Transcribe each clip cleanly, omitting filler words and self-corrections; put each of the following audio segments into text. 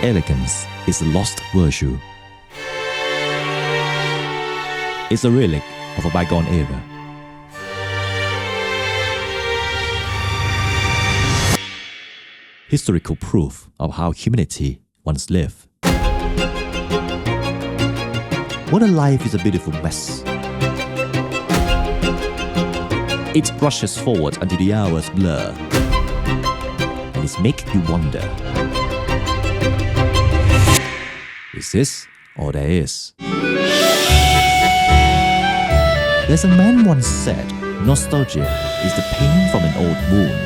elegance is a lost virtue. It's a relic of a bygone era. Historical proof of how humanity once lived. Modern life is a beautiful mess. It rushes forward until the hours blur, and it makes you wonder, is this all there is? There's a man once said, nostalgia is the pain from an old wound.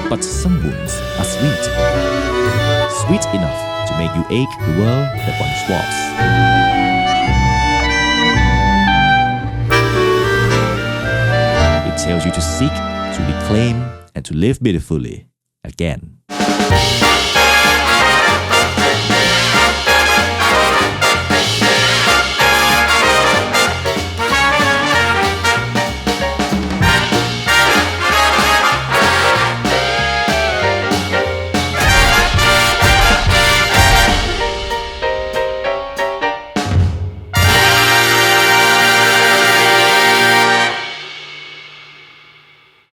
But some wounds are sweet. Sweet enough to make you ache the world that once was. It tells you to seek, to reclaim, and to live beautifully again.